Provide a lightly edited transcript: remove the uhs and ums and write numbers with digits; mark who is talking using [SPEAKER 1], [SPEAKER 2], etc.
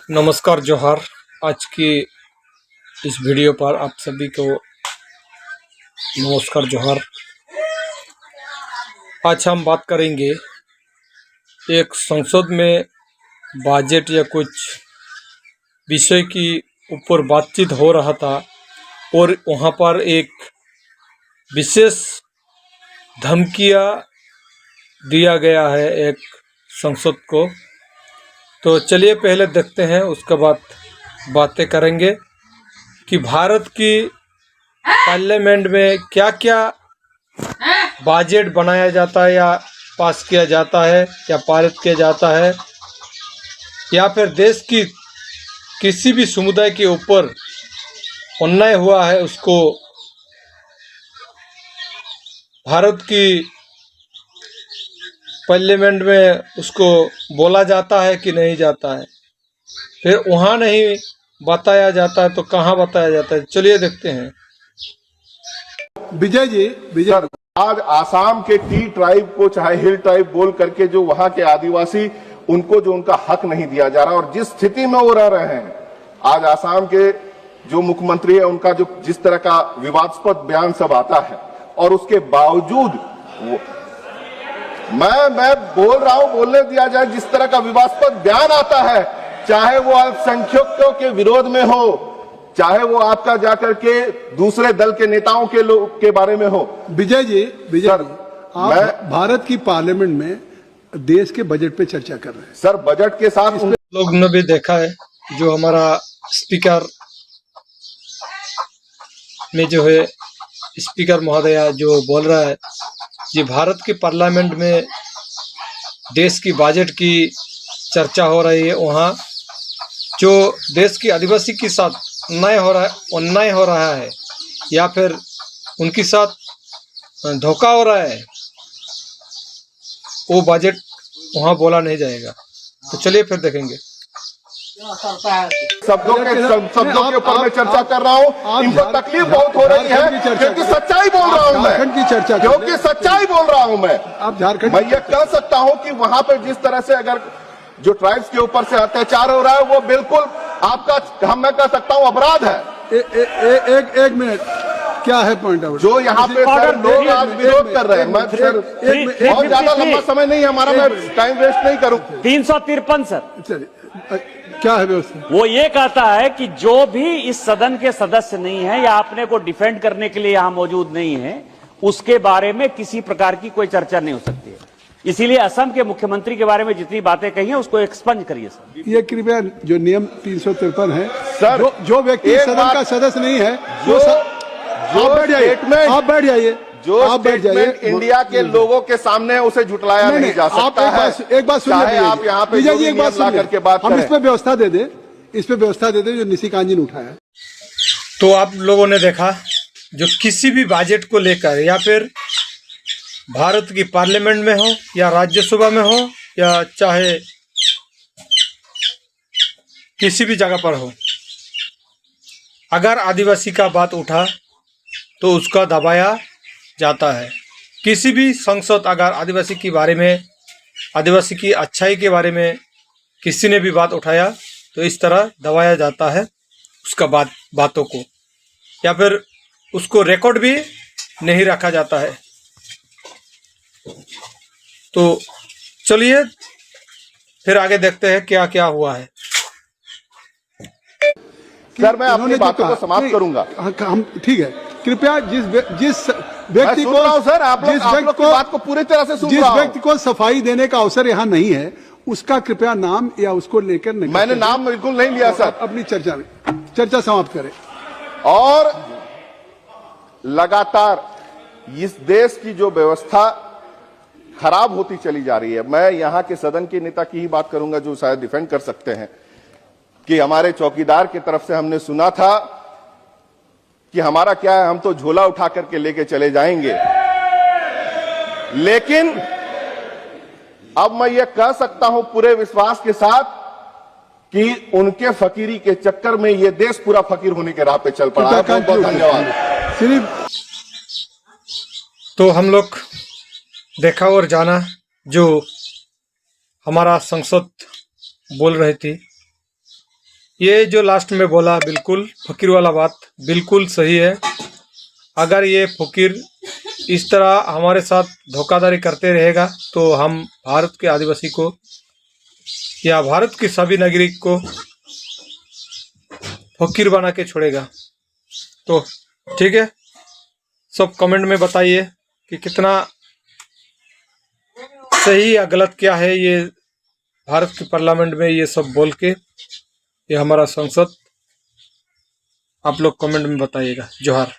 [SPEAKER 1] नमस्कार जोहार। आज की इस वीडियो पर आप सभी को नमस्कार जोहार। आज हम बात करेंगे एक संसद में बजट या कुछ विषय की ऊपर बातचीत हो रहा था और वहाँ पर एक विशेष धमकियाँ दिया गया है एक संसद को। तो चलिए पहले देखते हैं, उसके बाद बातें करेंगे कि भारत की पार्लियामेंट में क्या क्या बजट बनाया जाता है या पास किया जाता है या पारित किया जाता है, या फिर देश की किसी भी समुदाय के ऊपर अन्याय हुआ है उसको भारत की पार्लियामेंट में उसको बोला जाता है कि नहीं जाता है। फिर वहाँ नहीं बताया जाता है तो कहाँ बताया जाता है, चलिए देखते हैं।
[SPEAKER 2] विजय जी,
[SPEAKER 3] सर, आज आसाम के टी ट्राइब को चाहे हिल ट्राइब बोल करके जो वहां के आदिवासी, उनको जो उनका हक नहीं दिया जा रहा और जिस स्थिति में वो रह रहे हैं, आज आसाम के जो मुख्यमंत्री है उनका जो जिस तरह का विवादास्पद बयान सब आता है और उसके बावजूद मैं बोल रहा हूं, बोलने दिया जाए। जिस तरह का विवादास्पद बयान आता है, चाहे वो अल्पसंख्यकों के विरोध में हो, चाहे वो आपका जाकर के दूसरे दल के नेताओं के लोग के बारे में हो।
[SPEAKER 2] विजय जी, आप भारत की पार्लियामेंट में देश के बजट पे चर्चा कर रहे हैं।
[SPEAKER 3] सर, बजट के साथ
[SPEAKER 1] लोग ने भी देखा है जो हमारा स्पीकर में जो है स्पीकर महोदया जो बोल रहा है, ये भारत के पार्लियामेंट में देश की बजट की चर्चा हो रही है। वहाँ जो देश की आदिवासी के साथ अन्याय हो रहा है या फिर उनके साथ धोखा हो रहा है, वो बजट वहाँ बोला नहीं जाएगा। तो चलिए फिर देखेंगे।
[SPEAKER 3] शब्दों के ऊपर मैं चर्चा कर रहा हूँ। इनको तकलीफ बहुत हो रही है क्योंकि सच्चाई बोल रहा हूँ मैं, क्योंकि सच्चाई बोल रहा हूँ मैं।
[SPEAKER 2] आप झारखंड,
[SPEAKER 3] मैं ये कह सकता हूँ कि वहां पर जिस तरह से अगर जो ट्राइब्स के ऊपर से अत्याचार हो रहा है, वो बिल्कुल आपका मैं कह सकता हूँ अपराध है।
[SPEAKER 2] एक मिनट, क्या है पॉइंट आउट
[SPEAKER 3] जो यहाँ पे सर लोग आज विरोध कर रहे हैं। मैं सर बहुत ज्यादा लंबा समय नहीं है हमारा, मैं टाइम वेस्ट नहीं करूँ।
[SPEAKER 4] 353 सर,
[SPEAKER 2] क्या है व्यवस्था?
[SPEAKER 4] वो ये कहता है कि जो भी इस सदन के सदस्य नहीं है या अपने को डिफेंड करने के लिए यहाँ मौजूद नहीं है, उसके बारे में किसी प्रकार की कोई चर्चा नहीं हो सकती है। इसीलिए असम के मुख्यमंत्री के बारे में जितनी बातें कही हैं उसको एक्सपंज करिए सर।
[SPEAKER 2] ये कृपया जो नियम 353 है
[SPEAKER 3] सर,
[SPEAKER 2] जो व्यक्ति सदन का सदस्य नहीं है आप बैठ जाइए।
[SPEAKER 3] जो स्टेटमेंट इंडिया के लोगों के सामने उसे झुटलाया नहीं जा सकता है।
[SPEAKER 2] एक बात सुनिए,
[SPEAKER 3] आप यहाँ पे
[SPEAKER 2] विजय जी एक बात
[SPEAKER 3] ला करके बात
[SPEAKER 2] हम इस पे व्यवस्था दे दे जो निशिकांत जी ने उठाया।
[SPEAKER 1] तो आप लोगों ने देखा जो किसी भी बजट को लेकर या फिर भारत की पार्लियामेंट में हो या राज्यसभा में हो या चाहे किसी भी जगह पर हो, अगर आदिवासी का बात उठा तो उसका दबाया जाता है। किसी भी सांसद अगर आदिवासी के बारे में, आदिवासी की अच्छाई के बारे में किसी ने भी बात उठाया तो इस तरह दबाया जाता है उसका बातों को, या फिर उसको रिकॉर्ड भी नहीं रखा जाता है। तो चलिए फिर आगे देखते हैं क्या क्या हुआ है।
[SPEAKER 3] सर, मैं अपनी बातों को समाप्त करूंगा।
[SPEAKER 2] हम ठीक है, कृपया जिस व्यक्ति को
[SPEAKER 3] सर, आप लोग की बात को पूरी तरह से सुन रहा हूं।
[SPEAKER 2] जिस व्यक्ति को सफाई देने का अवसर यहाँ नहीं है, उसका कृपया नाम या उसको लेकर नहीं।
[SPEAKER 3] मैंने नाम बिल्कुल नहीं लिया सर।
[SPEAKER 2] अपनी चर्चा समाप्त करें।
[SPEAKER 3] और लगातार इस देश की जो व्यवस्था खराब होती चली जा रही है, मैं यहां के सदन के नेता की ही बात करूंगा जो शायद डिफेंड कर सकते हैं, कि हमारे चौकीदार की तरफ से हमने सुना था कि हमारा क्या है, हम तो झोला उठा करके लेके चले जाएंगे। लेकिन अब मैं ये कह सकता हूं पूरे विश्वास के साथ कि उनके फकीरी के चक्कर में ये देश पूरा फकीर होने के राह पे चल पड़ा है। बहुत बहुत धन्यवाद।
[SPEAKER 1] तो हम लोग देखा और जाना जो हमारा संसद बोल रही थी ये जो लास्ट में बोला बिल्कुल फकीर वाला बात बिल्कुल सही है। अगर ये फकीर इस तरह हमारे साथ धोखाधड़ी करते रहेगा तो हम भारत के आदिवासी को या भारत के सभी नागरिक को फकीर बना के छोड़ेगा। तो ठीक है, सब कमेंट में बताइए कि कितना सही या गलत क्या है ये भारत के पार्लियामेंट में ये सब बोल के, ये हमारा संसद। आप लोग कमेंट में बताइएगा। जोहार।